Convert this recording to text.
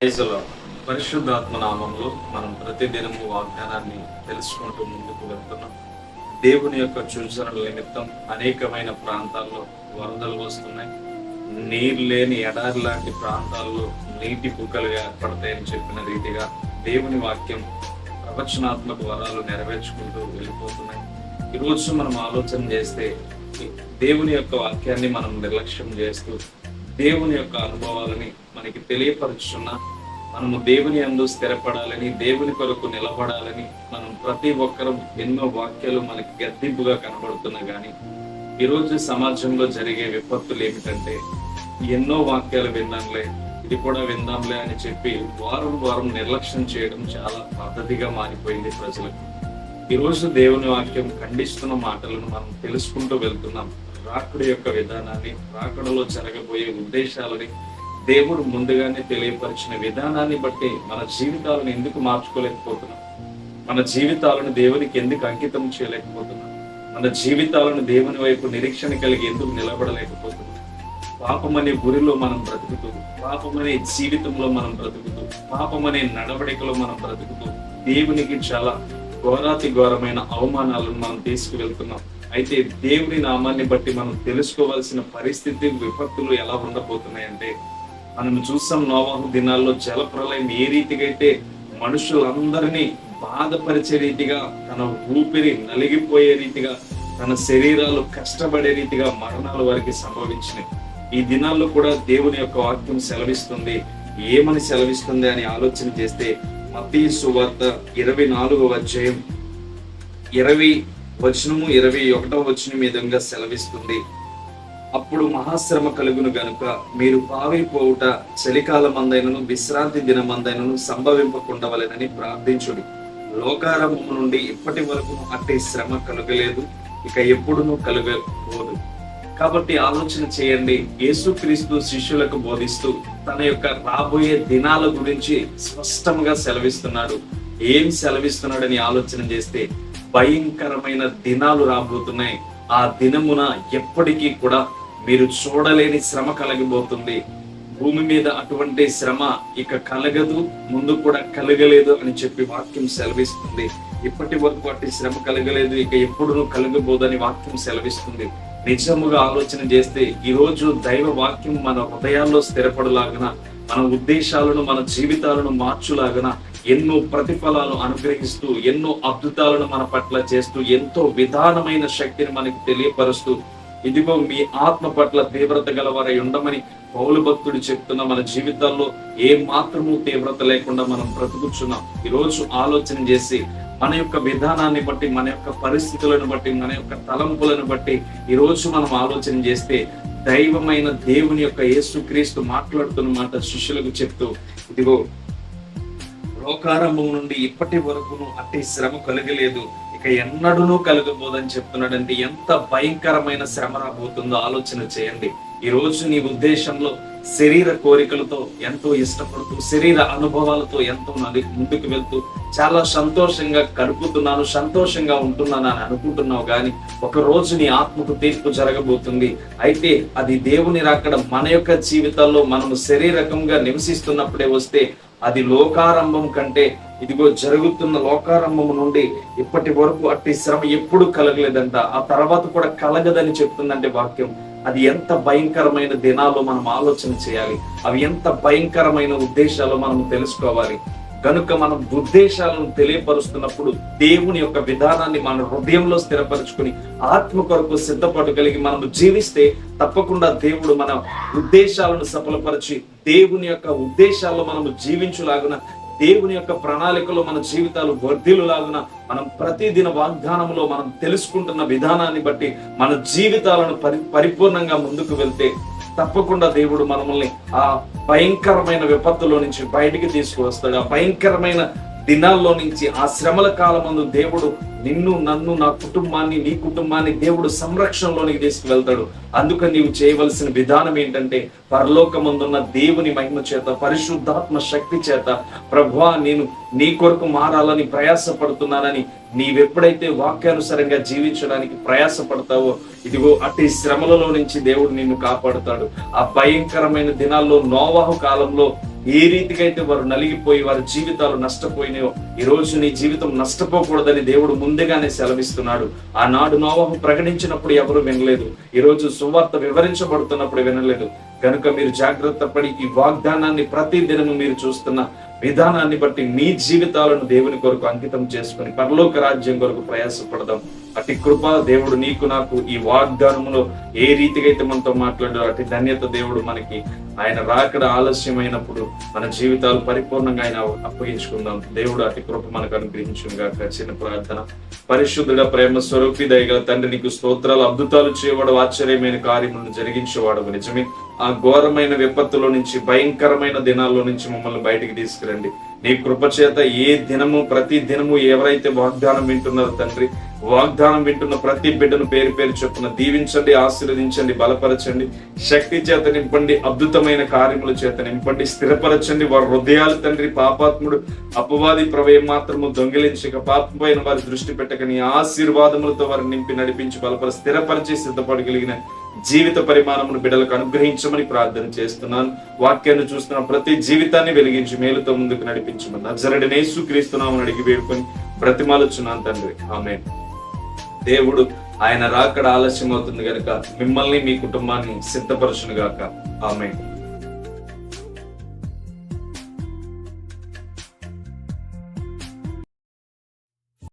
ప్రైజులో పరిశుద్ధాత్మ నామంలో మనం ప్రతిదినము వాగ్దానాన్ని తెలుసుకుంటూ ముందుకు వెళ్తున్నాం. దేవుని యొక్క సూచనల నిమిత్తం అనేకమైన ప్రాంతాల్లో వరదలు వస్తున్నాయి. నీరు లేని ఎడారి లాంటి ప్రాంతాల్లో నీటి కుక్కలుగా ఏర్పడతాయని చెప్పిన రీతిగా దేవుని వాక్యం ప్రవచనాత్మక వరాలు నెరవేర్చుకుంటూ వెళ్ళిపోతున్నాయి. ఈరోజు మనం ఆలోచన చేస్తే దేవుని యొక్క వాక్యాన్ని మనం నిర్లక్ష్యం చేస్తూ దేవుని యొక్క అనుభవాలని మనకి తెలియపరుచున్న మనము దేవుని యందు స్థిరపడాలని, దేవుని కొరకు నిలబడాలని మనం ప్రతి ఒక్కరం ఎన్నో వాక్యాలు మనకి గద్దింపుగా కనబడుతున్నా కానీ ఈరోజు సమాజంలో జరిగే విపత్తులు ఏమిటంటే ఎన్నో వాక్యాలు విన్నాంలే, ఇది కూడా విందాంలే అని చెప్పి వారం వారం నిర్లక్ష్యం చేయడం చాలా పద్ధతిగా మారిపోయింది ప్రజలకు. ఈరోజు దేవుని వాక్యం ఖండిస్తున్న మాటలను మనం తెలుసుకుంటూ వెళ్తున్నాం. రాకడ యొక్క విధానాన్ని, రాకడలో జరగబోయే ఉద్దేశాలని దేవుడు ముందుగానే తెలియపరిచిన విధానాన్ని బట్టి మన జీవితాలను ఎందుకు మార్చుకోలేకపోతున్నాం? మన జీవితాలను దేవునికి ఎందుకు అంకితం చేయలేకపోతున్నాం? మన జీవితాలను దేవుని వైపు నిరీక్షణ కలిగి ఎందుకు నిలబడలేకపోతున్నాం? పాపమనే గురిలో మనం బ్రతుకుతూ, పాపమనే జీవితంలో మనం బ్రతుకుతూ, పాపమనే నడవడికలో మనం బ్రతుకుతూ దేవునికి చాలా ఘోరాతి ఘోరమైన అవమానాలను మనం తీసుకువెళ్తున్నాం. అయితే దేవుని నామాన్ని బట్టి మనం తెలుసుకోవాల్సిన పరిస్థితి, విపత్తులు ఎలా ఉండబోతున్నాయంటే, మనం చూసాం నోవాహు దినాల్లో జలప్రలయం ఏ రీతిగా అయితే మనుషులందరినీ బాధపరిచే రీతిగా, తన ఊపిరి నలిగిపోయే రీతిగా, తన శరీరాలు కష్టపడే రీతిగా మరణాలు వారికి సంభవించినాయి. ఈ దినాల్లో కూడా దేవుని యొక్క వాక్యం సెలవిస్తుంది. ఏమని సెలవిస్తుంది అని ఆలోచన చేస్తే మత్తయి సువార్త 24వ అధ్యాయం 21వ విధంగా సెలవిస్తుంది. అప్పుడు మహాశ్రమ కలుగును గనుక మీరు పావైపోవుట చలికాలమందైనను విశ్రాంతి దినమందైనను సంభవింపకుండవలెనని ప్రార్థించుడి. లోకారంభము నుండి ఇప్పటి వరకు అట్టి శ్రమ కలుగలేదు, ఇక ఎప్పుడునూ కలుగబోదు. కాబట్టి ఆలోచన చేయండి. యేసుక్రీస్తు శిష్యులకు బోధిస్తూ తన యొక్క రాబోయే దినాల గురించి స్పష్టంగా సెలవిస్తున్నాడు. ఏం సెలవిస్తున్నాడని ఆలోచన చేస్తే భయంకరమైన దినాలు రాబోతున్నాయి. ఆ దినమున ఎప్పటికీ కూడా మీరు చూడలేని శ్రమ కలగబోతుంది. భూమి మీద అటువంటి శ్రమ ఇక కలగదు, ముందు కూడా కలగలేదు అని చెప్పి వాక్యం సెలవిస్తుంది. ఇప్పటి వరకు అట్టి శ్రమ కలగలేదు, ఇక ఎప్పుడునూ కలగబోదని వాక్యం సెలవిస్తుంది. నిజముగా ఆలోచన చేస్తే ఈరోజు దైవ వాక్యం మన హృదయాల్లో స్థిరపడలాగన, మన ఉద్దేశాలను, మన జీవితాలను మార్చులాగన ఎన్నో ప్రతిఫలాలు అనుగ్రహిస్తూ, ఎన్నో అద్భుతాలను మన పట్ల చేస్తూ, ఎంతో విధానమైన శక్తిని మనకి తెలియపరుస్తూ, ఇదిగో మీ ఆత్మ పట్ల తీవ్రత గలవారై ఉండమని పౌలు భక్తుడు చెప్తున్న మన జీవితాల్లో ఏ మాత్రము తీవ్రత లేకుండా మనం బ్రతుకుచున్నాం. ఈరోజు ఆలోచన చేసి మన యొక్క విధానాన్ని బట్టి, మన యొక్క పరిస్థితులను బట్టి, మన యొక్క తలంపులను బట్టి ఈరోజు మనం ఆలోచన చేస్తే దైవమైన దేవుని యొక్క యేసుక్రీస్తు మాట్లాడుతున్న మాట శిష్యులకు చెప్తూ, ఇదిగో లోకారంభం నుండి ఇప్పటి వరకును అట్టి శ్రమ కలగలేదు, ఇక ఎన్నడూనూ కలగబోదని చెప్తున్నాడంటే ఎంత భయంకరమైన శ్రమ రాబోతుందో ఆలోచన చేయండి. ఈ రోజు నీ ఉద్దేశంలో శరీర కోరికలతో ఎంతో ఇష్టపడుతూ, శరీర అనుభవాలతో ఎంతో ముందుకు వెళ్తూ చాలా సంతోషంగా గడుపుతున్నాను, సంతోషంగా ఉంటున్నాను అని అనుకుంటున్నావు. కానీ ఒక రోజు నీ ఆత్మకు తీర్పు జరగబోతుంది. అయితే అది దేవుని రాకడ మన యొక్క జీవితాల్లో మనము శరీరకంగా నివసిస్తున్నప్పుడే వస్తే అది లోకారంభం కంటే, ఇదిగో జరుగుతున్న లోకారంభం నుండి ఇప్పటి వరకు అట్టి శ్రమ ఎప్పుడు కలగలేదంట, ఆ తర్వాత కూడా కలగదని చెప్తుందంటే వాక్యం. అది ఎంత భయంకరమైన దినాల్లో మనం ఆలోచన చేయాలి. అవి ఎంత భయంకరమైన ఉద్దేశాలు మనం తెలుసుకోవాలి. కనుక మనం ఉద్దేశాలను తెలియపరుస్తున్నప్పుడు దేవుని యొక్క విధానాన్ని మన హృదయంలో స్థిరపరచుకుని ఆత్మ కొరకు సిద్ధపడగలిగి మనము జీవిస్తే తప్పకుండా దేవుడు మన ఉద్దేశాలను సఫలపరిచి దేవుని యొక్క ఉద్దేశాల్లో మనము జీవించులాగున, దేవుని యొక్క ప్రణాళికలో మన జీవితాలు వర్ధిల్లులాగున, మనం ప్రతిదిన వాగ్దానంలో మనం తెలుసుకుంటున్న విధానాన్ని బట్టి మన జీవితాలను పరిపూర్ణంగా ముందుకు వెళ్తే తప్పకుండా దేవుడు మనల్ని ఆ భయంకరమైన విపత్తులో నుంచి బయటికి తీసుకువస్తాడు. ఆ భయంకరమైన దినాల్లో నుంచి, ఆ శ్రమల కాలమందు దేవుడు నిన్ను, నన్ను, నా కుటుంబాన్ని, నీ కుటుంబాన్ని దేవుడు సంరక్షణలోనికి తీసుకువెళ్తాడు. అందుకని నీవు చేయవలసిన విధానం ఏంటంటే పరలోకమందున్న దేవుని మహిమ చేత, పరిశుద్ధాత్మ శక్తి చేత, ప్రభువా నేను నీ కొరకు మారాలని ప్రయాసపడుతున్నానని నీవెప్పుడైతే వాక్యానుసారంగా జీవించడానికి ప్రయాసపడతావో, ఇదిగో అట్టి శ్రమలలో నుంచి దేవుడు నిన్ను కాపాడుతాడు. ఆ భయంకరమైన దినాల్లో నోవాహు కాలంలో ఏ రీతిగా అయితే వారు నలిగిపోయి వారి జీవితాలు నష్టపోయినాయో ఈ రోజు నీ జీవితం నష్టపోకూడదని దేవుడు ముందుగానే సెలవిస్తున్నాడు. ఆనాడు నోవహు ప్రకటించినప్పుడు ఎవరు వినలేదు, ఈ రోజు సువార్త వివరించబడుతున్నప్పుడు వినలేదు. కనుక మీరు జాగ్రత్త పడి ఈ వాగ్దానాన్ని ప్రతి దినము మీరు చూస్తున్న విధానాన్ని బట్టి మీ జీవితాలను దేవుని కొరకు అంకితం చేసుకుని పరలోక రాజ్యం కొరకు ప్రయాసపడదాం. అటు కృప దేవుడు నీకు నాకు ఈ వాగ్దానములో ఏ రీతిగా అయితే మనతో మాట్లాడారో అటు ధన్యత దేవుడు మనకి ఆయన రాకడ ఆలస్యమైనప్పుడు మన జీవితాలు పరిపూర్ణంగా ఆయన అప్పగించుకుందాం. దేవుడు అతి కృప మనకు అనుగ్రహించుగాక. చిన్న ప్రార్థన. పరిశుద్ధుడ, ప్రేమ స్వరూపి, దయగల తండ్రి, నీకు స్తోత్రాలు. అద్భుతాలు చేయవాడు, ఆశ్చర్యమైన కార్యములను జరిగించేవాడు. నిజమే, ఆ ఘోరమైన విపత్తులో నుంచి, భయంకరమైన దినాల్లో నుంచి మమ్మల్ని బయటికి తీసుకురండి. నీ కృప చేత ఏ దినము ప్రతి దినము ఎవరైతే వాగ్దానం వింటున్నారో తండ్రి, వాగ్దానం వింటున్న ప్రతి బిడ్డను పేరు పేరు చొప్పున దీవించండి, ఆశీర్వదించండి, బలపరచండి, శక్తి చేత నింపండి, అద్భుతమైన కార్యముల చేత నింపండి, స్థిరపరచండి. వారి హృదయాలు తండ్రి పాపాత్ముడు అపవాది ప్రవేయం మాత్రము దొంగిలించక, పాపం పైన వారి దృష్టి పెట్టక, నీ ఆశీర్వాదములతో వారిని నింపి నడిపించి బలపరి స్థిరపరిచి సిద్ధపడగలిగిన జీవిత పరిమాణమును బిడ్డలకు అనుగ్రహించమని ప్రార్థన చేస్తున్నాను. వాక్యాన్ని చూస్తున్న ప్రతి జీవితాన్ని వెలిగించి మేలుతో ముందుకు నడిపించమని నజరేయుడైన యేసుక్రీస్తు నామమున అడిగి వేడుకొని బ్రతిమాలుచున్నాను తండ్రి, ఆమేన్. దేవుడు ఆయన రాకడ ఆలస్యం అవుతుంది గనుక మిమ్మల్ని మీ కుటుంబాన్ని సిద్ధపరచును గాక, ఆమేన్.